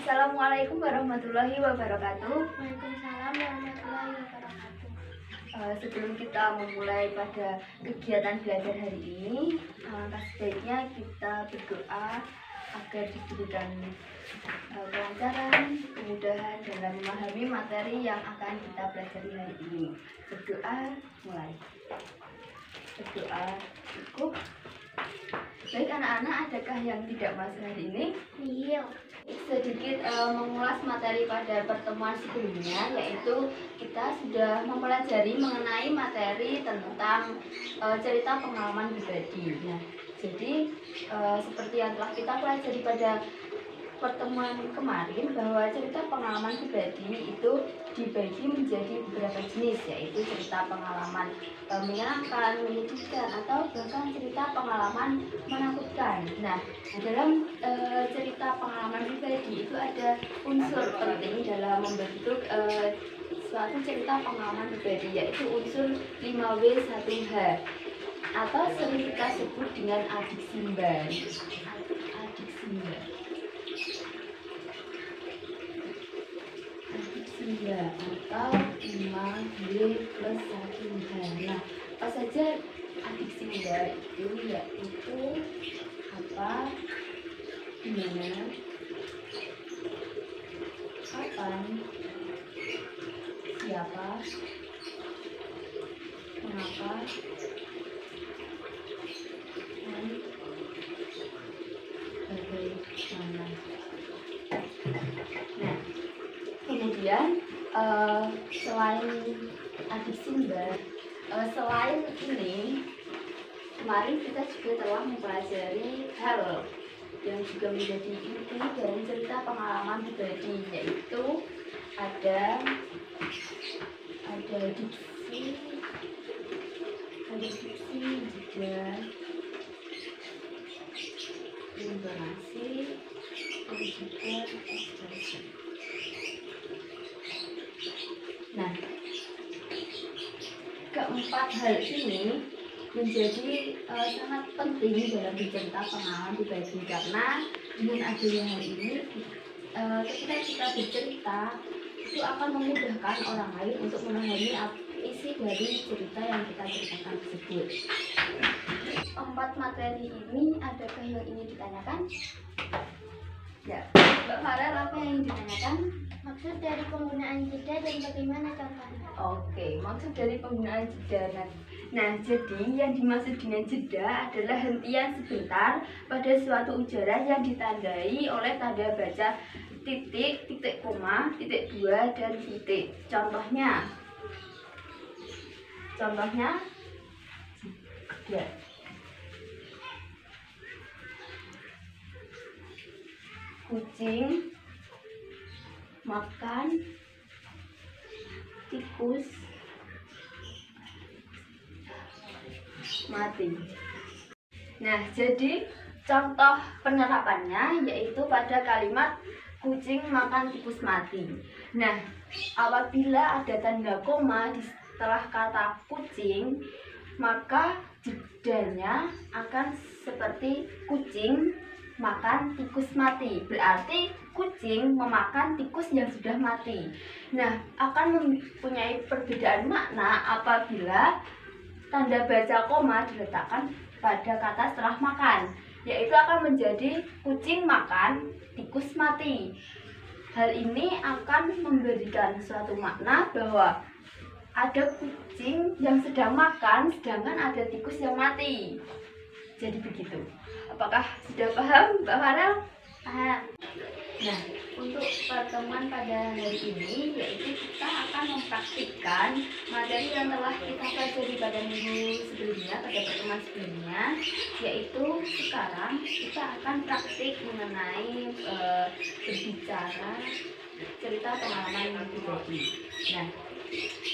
Assalamualaikum warahmatullahi wabarakatuh. Waalaikumsalam warahmatullahi wabarakatuh. Sebelum kita memulai pada kegiatan belajar hari ini, sebaiknya kita berdoa agar diberikan kelancaran, kemudahan dalam memahami materi yang akan kita pelajari hari ini. Berdoa, mulai. Berdoa, cukup. Baik anak-anak, adakah yang tidak masuk hari ini? Iya. Sedikit mengulas materi pada pertemuan sebelumnya, yaitu kita sudah mempelajari mengenai materi tentang cerita pengalaman pribadi. Nah, jadi seperti yang telah kita pelajari pada pertemuan kemarin, bahwa cerita pengalaman pribadi itu dibagi menjadi beberapa jenis, yaitu cerita pengalaman menyenangkan, menyedihkan, atau bahkan cerita pengalaman menakutkan. Nah, dalam cerita pengalaman pribadi itu ada unsur penting dalam membentuk suatu cerita pengalaman pribadi, yaitu unsur 5W1H atau sering kita sebut dengan adik simban. Adik simban. Atau 5W plus 1H. Nah, apa saja adik simba itu? Yaitu apa, gimana, kapan, siapa, mengapa, dan bagaimana. Nah, kemudian selain adik simba, selain ini kemarin kita juga telah mempelajari hal yang juga menjadi inti dari cerita pengalaman pribadi, yaitu ada diksi, juga intonasi, dan juga ekspresi. Nah, keempat hal ini menjadi sangat penting dalam cerita pengalaman pribadi, karena dengan adanya hal ini ketika kita bercerita itu akan memudahkan orang lain untuk memahami isi dari cerita yang kita ceritakan tersebut. Empat materi ini, adakah yang ingin ditanyakan? Ya, Mbak Farel, apa yang ingin ditanyakan? Maksud dari penggunaan jeda dan bagaimana contohnya? Oke, maksud dari penggunaan jeda. Nah, jadi yang dimaksud dengan jeda adalah hentian sebentar pada suatu ujaran yang ditandai oleh tanda baca titik, titik koma, titik dua, dan titik. Contohnya, ya. Kucing makan tikus mati. Nah, jadi contoh penerapannya yaitu pada kalimat kucing makan tikus mati. Nah, apabila ada tanda koma di setelah kata kucing, maka jedanya akan seperti kucing makan tikus mati. Berarti kucing memakan tikus yang sudah mati. Nah, akan mempunyai perbedaan makna apabila tanda baca koma diletakkan pada kata setelah makan, yaitu akan menjadi kucing makan tikus mati. Hal ini akan memberikan suatu makna bahwa ada kucing yang sedang makan sedangkan ada tikus yang mati. Jadi begitu. Apakah sudah paham, Mbak Farel? Paham. Nah, untuk pertemuan pada hari ini, yaitu kita akan mempraktikkan materi yang telah kita pelajari pada minggu sebelumnya, pada pertemuan sebelumnya, yaitu sekarang kita akan praktik mengenai berbicara cerita pengalaman pribadi. Nah,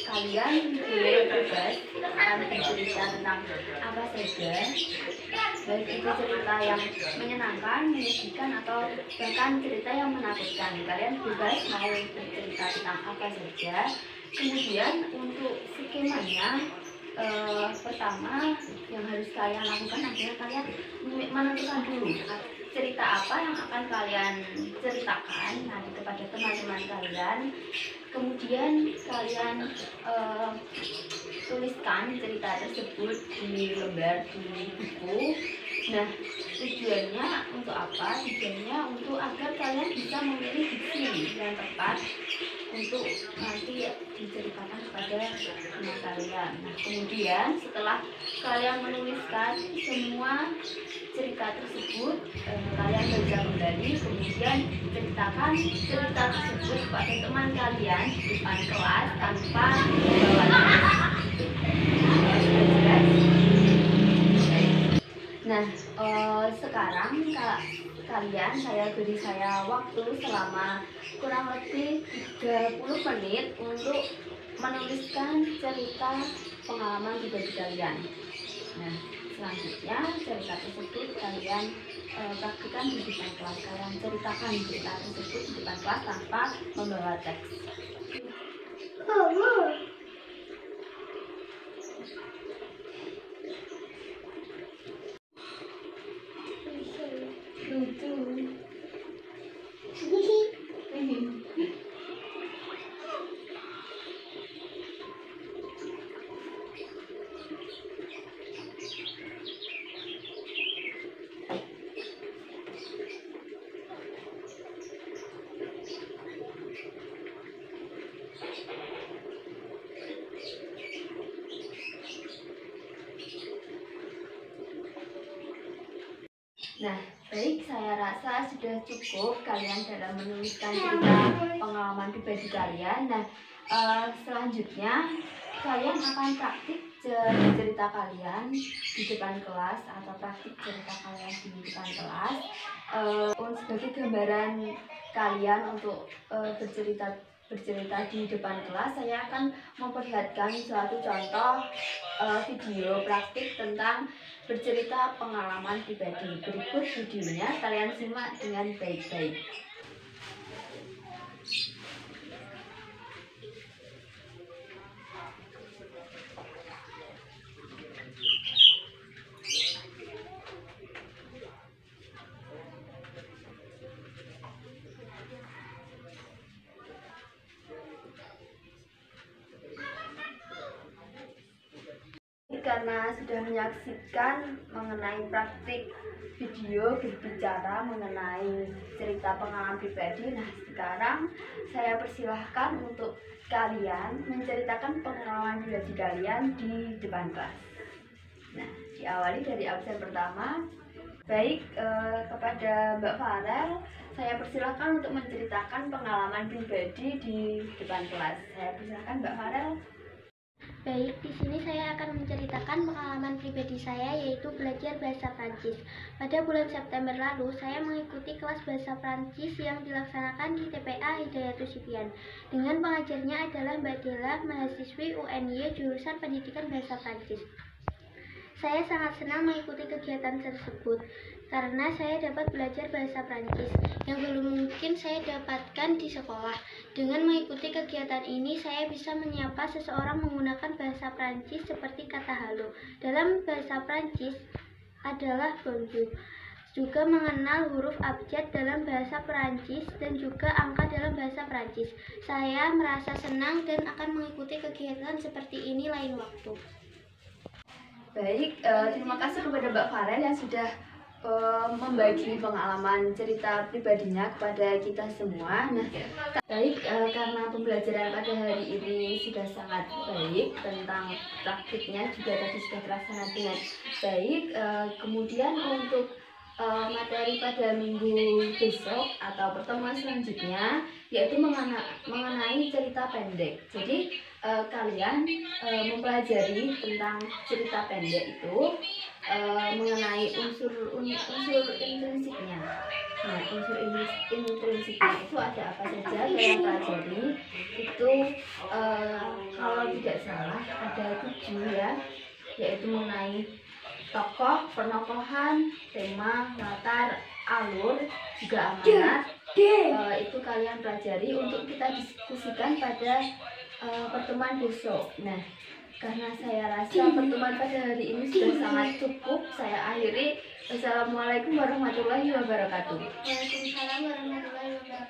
kalian boleh bebas akan bercerita tentang apa saja, baik itu cerita yang menyenangkan, menyedihkan, atau bahkan cerita yang menakutkan. Kalian bebas mau bercerita tentang apa saja. Kemudian untuk skemanya, pertama yang harus kalian lakukan adalah kalian menentukan dulu cerita apa yang akan kalian ceritakan nanti kepada teman-teman kalian. Kemudian kalian tuliskan cerita tersebut di lembar di buku. Nah, tujuannya untuk apa? Tujuannya untuk agar kalian bisa memilih diksi yang tepat untuk nanti diceritakan kepada teman kalian. Nah, kemudian setelah kalian menuliskan semua cerita tersebut, kalian baca kembali, kemudian ceritakan cerita tersebut kepada teman kalian di depan kelas tanpa membawa teks. Nah, sekarang kalian saya beri waktu selama kurang lebih 30 menit untuk menuliskan cerita pengalaman pribadi kalian. Nah, selanjutnya cerita tersebut kalian praktikkan di depan kelas. Kalian ceritakan cerita tersebut di depan kelas tanpa membawa teks. Nah, baik, saya rasa sudah cukup kalian dalam menuliskan cerita pengalaman pribadi kalian. Nah, selanjutnya kalian akan praktik cerita kalian di depan kelas atau praktik cerita kalian di depan kelas. Sebagai gambaran kalian untuk bercerita di depan kelas, saya akan memperlihatkan suatu contoh video praktik tentang bercerita pengalaman pribadi. Berikut videonya, kalian simak dengan baik-baik. Karena sudah menyaksikan mengenai praktik video berbicara mengenai cerita pengalaman pribadi, nah sekarang saya persilahkan untuk kalian menceritakan pengalaman pribadi kalian di depan kelas. Nah, diawali dari absen pertama. Baik, kepada Mbak Farel, saya persilahkan untuk menceritakan pengalaman pribadi di depan kelas. Saya persilahkan Mbak Farel. Baik, di sini saya akan menceritakan pengalaman pribadi saya, yaitu belajar bahasa Prancis. Pada bulan September lalu, saya mengikuti kelas bahasa Prancis yang dilaksanakan di TPA Hidayatus Sufyan. Dengan pengajarnya adalah Mbak Della, mahasiswi UNY jurusan Pendidikan Bahasa Prancis. Saya sangat senang mengikuti kegiatan tersebut karena saya dapat belajar bahasa Prancis yang belum mungkin saya dapatkan di sekolah. Dengan mengikuti kegiatan ini, saya bisa menyapa seseorang menggunakan bahasa Prancis seperti kata halo. Dalam bahasa Prancis adalah bonjour. Juga mengenal huruf abjad dalam bahasa Prancis dan juga angka dalam bahasa Prancis. Saya merasa senang dan akan mengikuti kegiatan seperti ini lain waktu. Baik, terima kasih kepada Mbak Farel yang sudah membagi pengalaman cerita pribadinya kepada kita semua. Nah, baik, karena pembelajaran pada hari ini sudah sangat baik, tentang praktiknya juga tadi sudah terlaksana dengan baik. Kemudian untuk materi pada minggu besok atau pertemuan selanjutnya yaitu mengenai cerita pendek. Jadi kalian mempelajari tentang cerita pendek itu mengenai unsur intrinsiknya. Nah, unsur intrinsiknya itu ada apa saja kalian pelajari. Itu kalau tidak salah ada 7 ya, yaitu mengenai tokoh, penokohan, tema, latar, alur, juga amanat. Itu kalian pelajari untuk kita diskusikan pada pertemuan besok. Nah, Karena saya rasa pertemuan pada hari ini sudah sangat cukup, saya akhiri. Wassalamualaikum warahmatullahi wabarakatuh. Waalaikumsalam warahmatullahi wabarakatuh.